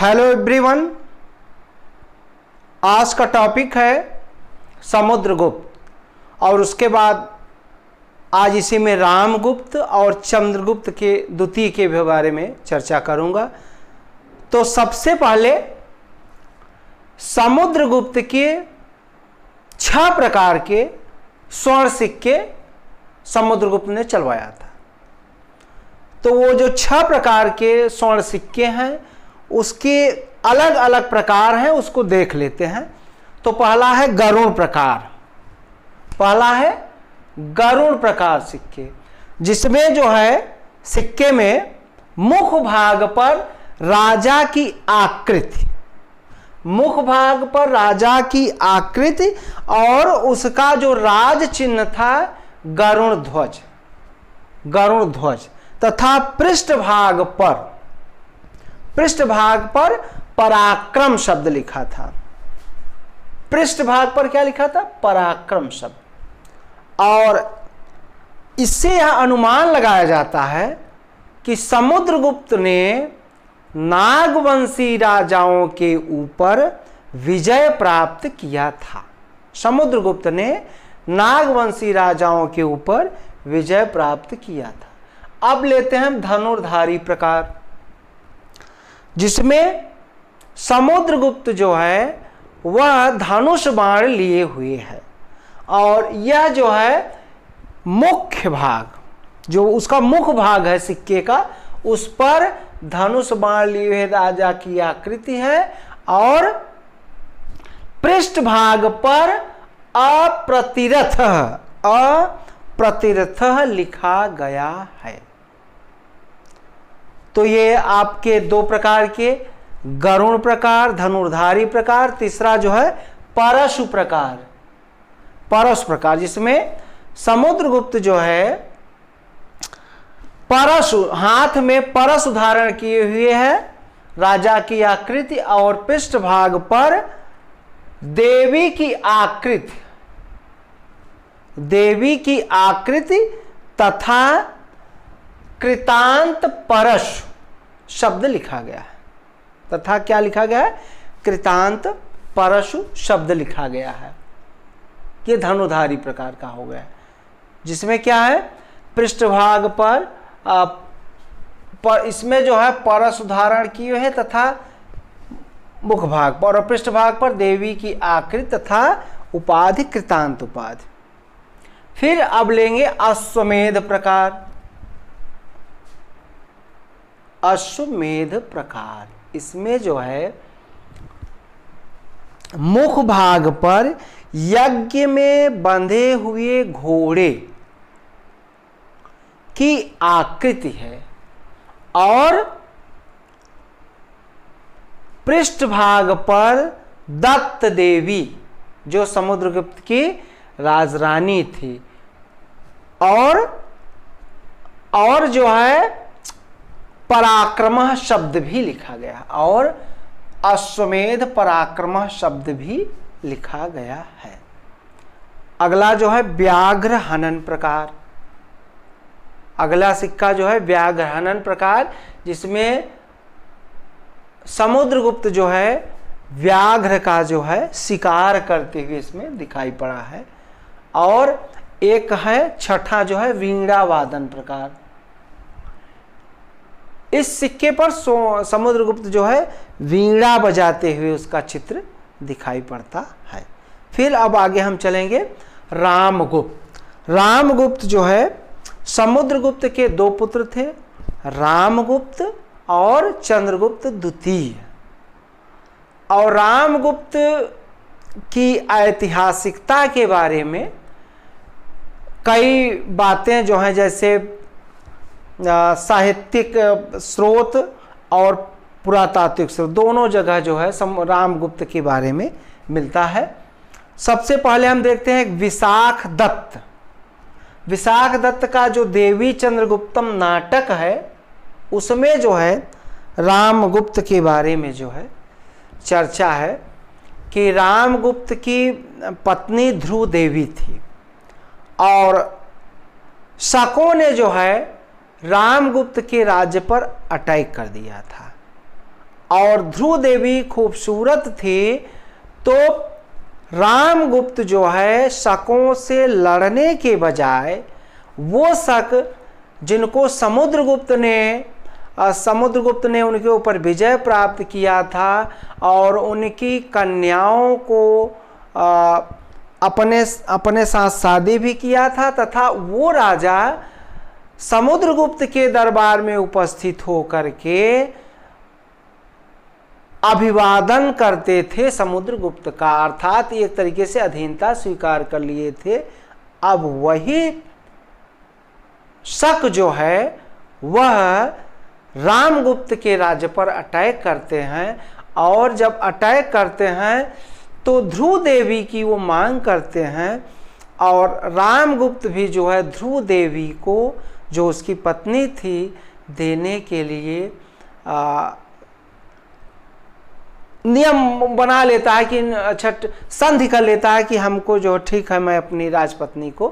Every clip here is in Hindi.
हेलो एवरीवन, आज का टॉपिक है समुद्रगुप्त और उसके बाद आज इसी में रामगुप्त और चंद्रगुप्त के द्वितीय के बारे में चर्चा करूंगा। तो सबसे पहले समुद्रगुप्त के 6 प्रकार के स्वर्ण सिक्के समुद्रगुप्त ने चलवाया था। तो वो जो 6 प्रकार के स्वर्ण सिक्के हैं उसके अलग अलग प्रकार हैं, उसको देख लेते हैं। तो पहला है गरुड़ प्रकार। गरुड़ प्रकार सिक्के, जिसमें जो है सिक्के में मुख भाग पर राजा की आकृति, और उसका जो राज चिन्ह था गरुड़ ध्वज तथा पृष्ठभाग पर पराक्रम शब्द लिखा था। पृष्ठभाग पर क्या लिखा था? पराक्रम शब्द। और इससे यह अनुमान लगाया जाता है कि समुद्रगुप्त ने नागवंशी राजाओं के ऊपर विजय प्राप्त किया था। समुद्रगुप्त ने नागवंशी राजाओं के ऊपर विजय प्राप्त किया था। अब लेते हैं धनुर्धारी प्रकार, जिसमें समुद्रगुप्त जो है वह धनुष बाण लिए हुए है, और यह जो है मुख्य भाग, जो उसका मुख भाग है सिक्के का, उस पर धनुष बाण लिए हुए राजा की आकृति है, और पृष्ठभाग पर अप्रतिरथ लिखा गया है। तो ये आपके 2 प्रकार के गरुड़ प्रकार, धनुर्धारी प्रकार, तीसरा जो है परशु प्रकार, जिसमें समुद्रगुप्त जो है परशु, हाथ में परशु धारण किए हुए है, राजा की आकृति, और पृष्ठभाग पर देवी की आकृति तथा कृतांत परशु शब्द लिखा गया है। तथा क्या लिखा गया है? कृतांत परशु शब्द लिखा गया है। ये धनुर्धारी प्रकार का हो गया, जिसमें क्या है पृष्ठभाग पर इसमें जो है परशु धारण किए हैं तथा मुख भाग पर और पृष्ठभाग पर देवी की आकृति तथा उपाधि कृतांत उपाधि। फिर अब लेंगे अश्वमेध प्रकार। इसमें जो है मुख भाग पर यज्ञ में बंधे हुए घोड़े की आकृति है, और पृष्ठभाग पर दत्त देवी, जो समुद्रगुप्त की राजरानी थी, और जो है पराक्रम शब्द भी लिखा गया, और अश्वमेध पराक्रम शब्द भी लिखा गया है। अगला जो है व्याघ्र हनन प्रकार। अगला सिक्का जो है व्याघ्र हनन प्रकार, जिसमें समुद्रगुप्त जो है व्याघ्र का जो है शिकार करते हुए इसमें दिखाई पड़ा है। और एक है छठा जो है वीणा वादन प्रकार। इस सिक्के पर समुद्रगुप्त जो है वीणा बजाते हुए उसका चित्र दिखाई पड़ता है। फिर अब आगे हम चलेंगे रामगुप्त जो है समुद्रगुप्त के 2 पुत्र थे, रामगुप्त और चंद्रगुप्त द्वितीय। और रामगुप्त की ऐतिहासिकता के बारे में कई बातें जो हैं, जैसे साहित्यिक स्रोत और पुरातात्विक स्रोत, दोनों जगह जो है रामगुप्त के बारे में मिलता है। सबसे पहले हम देखते हैं विशाख दत्त का जो देवी चंद्रगुप्तम नाटक है, उसमें जो है रामगुप्त के बारे में जो है चर्चा है कि रामगुप्त की पत्नी ध्रुव देवी थी, और शकों ने जो है रामगुप्त के राज्य पर अटैक कर दिया था, और ध्रुव देवी खूबसूरत थी, तो रामगुप्त जो है शकों से लड़ने के बजाय वो शक जिनको समुद्रगुप्त ने उनके ऊपर विजय प्राप्त किया था और उनकी कन्याओं को अपने साथ शादी भी किया था, तथा वो राजा समुद्रगुप्त के दरबार में उपस्थित होकर के अभिवादन करते थे समुद्रगुप्त का, अर्थात एक तरीके से अधीनता स्वीकार कर लिए थे। अब वही शक जो है वह रामगुप्त के राज्य पर अटैक करते हैं, और जब अटैक करते हैं तो ध्रुव देवी की वो मांग करते हैं, और रामगुप्त भी जो है ध्रुव देवी को, जो उसकी पत्नी थी, देने के लिए नियम बना लेता है कि अच्छा संधि कर लेता है कि हमको जो ठीक है मैं अपनी राजपत्नी को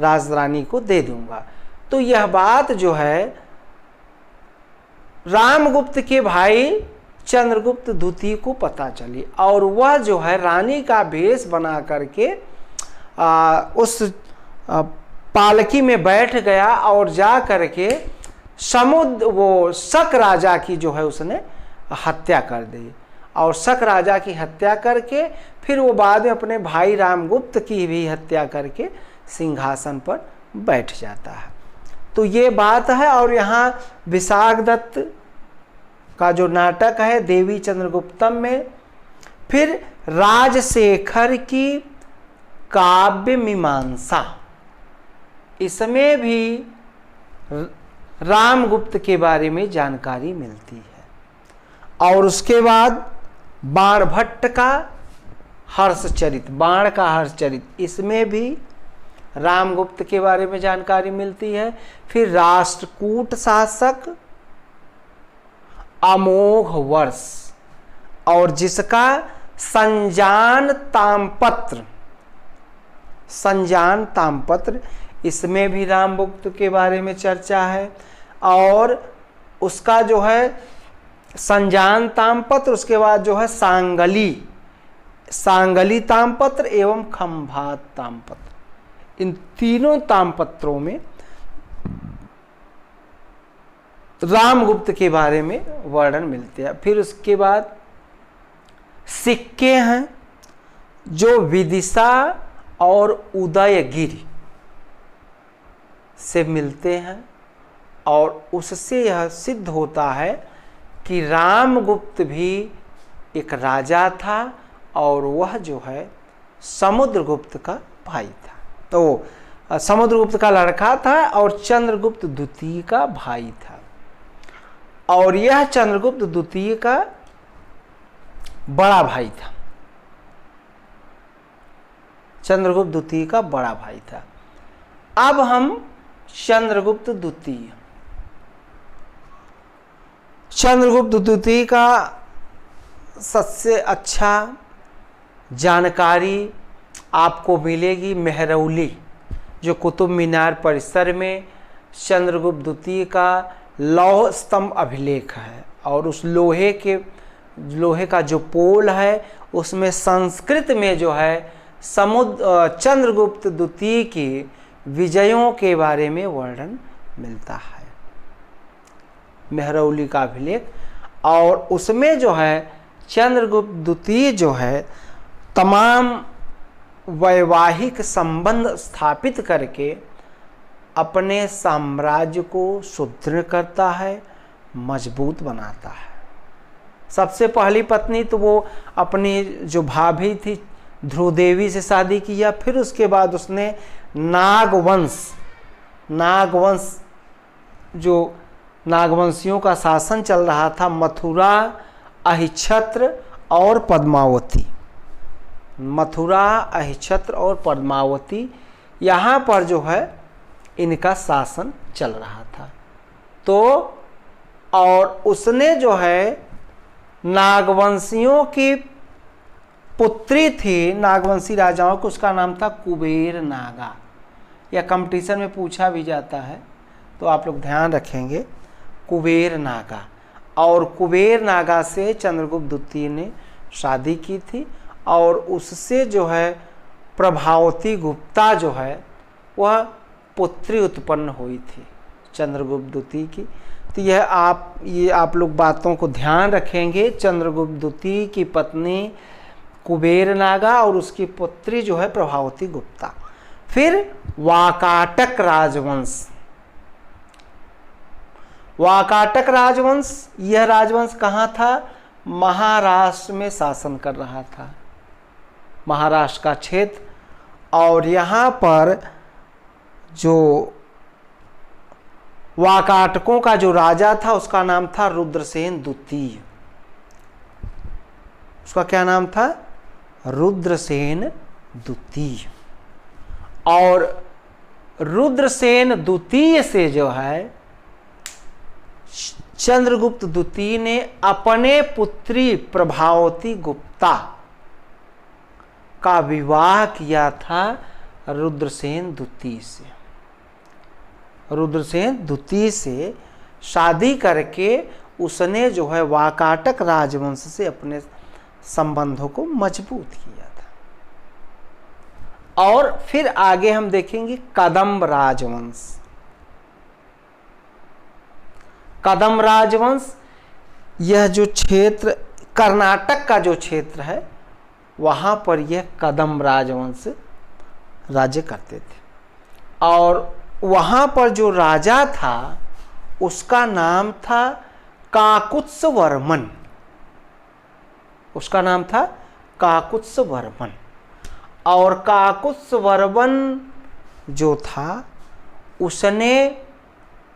राजरानी को दे दूंगा। तो यह बात जो है रामगुप्त के भाई चंद्रगुप्त द्वितीय को पता चली, और वह जो है रानी का भेष बना करके उस पालकी में बैठ गया और जा करके वो शक राजा की जो है उसने हत्या कर दी, और शक राजा की हत्या करके फिर वो बाद में अपने भाई रामगुप्त की भी हत्या करके सिंहासन पर बैठ जाता है। तो ये बात है। और यहाँ विशाखदत्त का जो नाटक है देवी चंद्रगुप्तम में, फिर राजशेखर की काव्य मीमांसा, इसमें भी रामगुप्त के बारे में जानकारी मिलती है। और उसके बाद बाणभट्ट का हर्षचरित, बाण का हर्षचरित, इसमें भी रामगुप्त के बारे में जानकारी मिलती है। फिर राष्ट्रकूट शासक अमोघ वर्ष, और जिसका संजान तामपत्र, इसमें भी रामगुप्त के बारे में चर्चा है। और उसका जो है संजान तामपत्र, उसके बाद जो है सांगली तामपत्र एवं खंभात तामपत्र, इन तीनों तामपत्रों में रामगुप्त के बारे में वर्णन मिलते हैं। फिर उसके बाद सिक्के हैं जो विदिशा और उदयगिरि से मिलते हैं, और उससे यह सिद्ध होता है कि रामगुप्त भी एक राजा था और वह जो है समुद्रगुप्त का भाई था। तो समुद्रगुप्त का लड़का था और चंद्रगुप्त द्वितीय का भाई था, और यह चंद्रगुप्त द्वितीय का बड़ा भाई था। चंद्रगुप्त द्वितीय का बड़ा भाई था। अब हम चंद्रगुप्त द्वितीय का सबसे अच्छा जानकारी आपको मिलेगी मेहरौली, जो कुतुब मीनार परिसर में चंद्रगुप्त द्वितीय का लौह स्तंभ अभिलेख है, और उस लोहे का जो पोल है उसमें संस्कृत में जो है चंद्रगुप्त द्वितीय की विजयों के बारे में वर्णन मिलता है, मेहरौली का अभिलेख। और उसमें जो है चंद्रगुप्त द्वितीय जो है तमाम वैवाहिक संबंध स्थापित करके अपने साम्राज्य को सुदृढ़ करता है, मजबूत बनाता है। सबसे पहली पत्नी तो वो अपनी जो भाभी थी ध्रुव देवी से शादी किया। फिर उसके बाद उसने नागवंश जो नागवंशियों का शासन चल रहा था, मथुरा, अहिछत्र और पद्मावती, यहाँ पर जो है इनका शासन चल रहा था। तो और उसने जो है नागवंशियों की पुत्री थी, नागवंशी राजाओं को, उसका नाम था कुबेर नागा। यह कंपटीशन में पूछा भी जाता है, तो आप लोग ध्यान रखेंगे, कुबेर नागा। और कुबेर नागा से चंद्रगुप्त द्वितीय ने शादी की थी और उससे जो है प्रभावती गुप्ता जो है वह पुत्री उत्पन्न हुई थी चंद्रगुप्त द्वितीय की। तो ये आप लोग बातों को ध्यान रखेंगे। चंद्रगुप्त द्वितीय की पत्नी कुबेर नागा और उसकी पुत्री जो है प्रभावती गुप्ता। फिर वाकाटक राजवंश। वाकाटक राजवंश, यह राजवंश कहाँ था? महाराष्ट्र में शासन कर रहा था, महाराष्ट्र का क्षेत्र। और यहाँ पर जो वाकाटकों का जो राजा था उसका नाम था रुद्रसेन द्वितीय। उसका क्या नाम था? रुद्रसेन द्वितीय। और रुद्रसेन द्वितीय से जो है चंद्रगुप्त द्वितीय ने अपने पुत्री प्रभावती गुप्ता का विवाह किया था रुद्रसेन द्वितीय से। रुद्रसेन द्वितीय से शादी करके उसने जो है वाकाटक राजवंश से अपने संबंधों को मजबूत किया था। और फिर आगे हम देखेंगे कदम्ब राजवंश। कदम्ब राजवंश, यह जो क्षेत्र कर्नाटक का जो क्षेत्र है वहां पर यह कदम्ब राजवंश राज्य करते थे। और वहां पर जो राजा था उसका नाम था काकुत्सवर्मन। उसका नाम था काकुत्सवर्मन। और काकुत्सवर्मन जो था उसने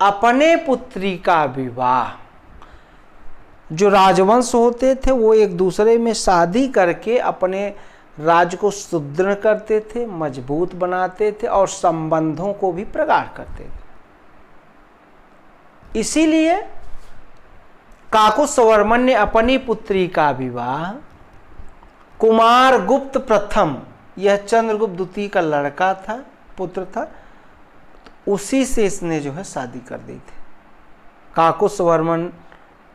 अपने पुत्री का विवाह, जो राजवंश होते थे वो एक दूसरे में शादी करके अपने राज्य को सुदृढ़ करते थे, मजबूत बनाते थे और संबंधों को भी प्रगाढ़ करते थे। इसीलिए काकुत्सवर्मन ने अपनी पुत्री का विवाह कुमार गुप्त प्रथम, यह चंद्रगुप्त द्वितीय का लड़का था, पुत्र था, तो उसी से इसने जो है शादी कर दी थी। काकुत्सवर्मन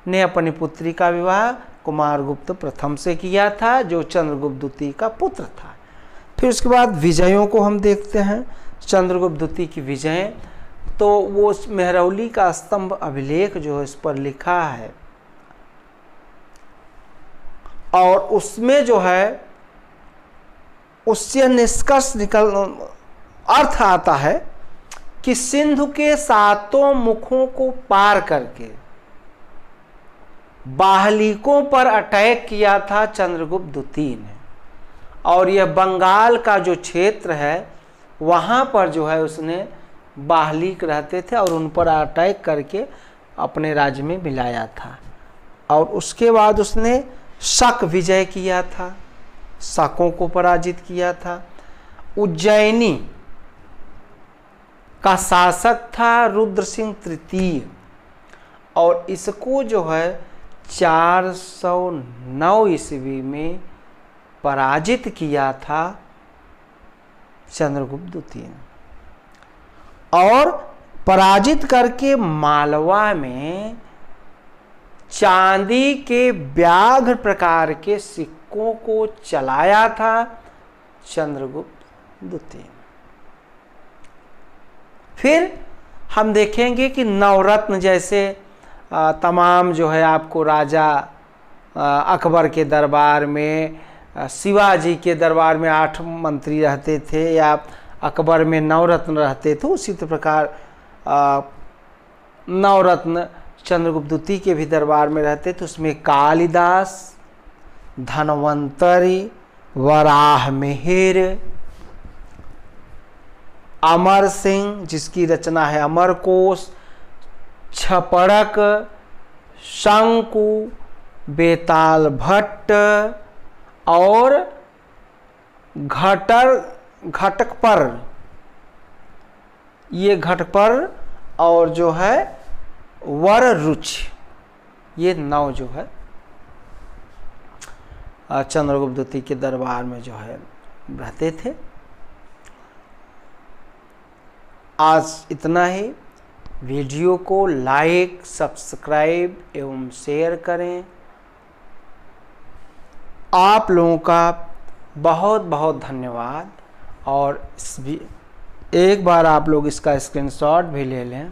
ने अपनी पुत्री का विवाह कुमारगुप्त प्रथम से किया था जो चंद्रगुप्त द्वितीय का पुत्र था। फिर उसके बाद विजयों को हम देखते हैं। चंद्रगुप्त द्वितीय की विजय, तो वो मेहरौली का स्तंभ अभिलेख जो है इस पर लिखा है और उसमें जो है उससे निष्कर्ष अर्थ आता है कि सिंधु के सातों मुखों को पार करके बाहलिकों पर अटैक किया था चंद्रगुप्त द्वितीय ने। और यह बंगाल का जो क्षेत्र है वहाँ पर जो है उसने बाहलिक रहते थे और उन पर अटैक करके अपने राज्य में मिलाया था। और उसके बाद उसने शक विजय किया था, शकों को पराजित किया था। उज्जैनी का शासक था रुद्र सिंह तृतीय और इसको जो है 409 ईस्वी में पराजित किया था चंद्रगुप्त द्वितीय ने। और पराजित करके मालवा में चांदी के व्याघ्र प्रकार के सिक्कों को चलाया था चंद्रगुप्त द्वितीय। फिर हम देखेंगे कि नवरत्न जैसे तमाम जो है आपको राजा अकबर के दरबार में, शिवाजी के दरबार में 8 मंत्री रहते थे या अकबर में नवरत्न रहते थे, उसी प्रकार नवरत्न चंद्रगुप्त द्वितीय के भी दरबार में रहते थे। उसमें कालिदास, धनवंतरी, वराह मिहिर, अमर सिंह जिसकी रचना है अमरकोश, छपड़क, शंकु, बेताल भट्ट और घटकपर, ये घटपर और जो है वर रुच, ये 9 जो है चंद्रगुप्त द्वितीय के दरबार में जो है रहते थे। आज इतना ही। वीडियो को लाइक, सब्सक्राइब एवं शेयर करें। आप लोगों का बहुत बहुत धन्यवाद। और एक बार आप लोग इसका स्क्रीनशॉट भी ले लें।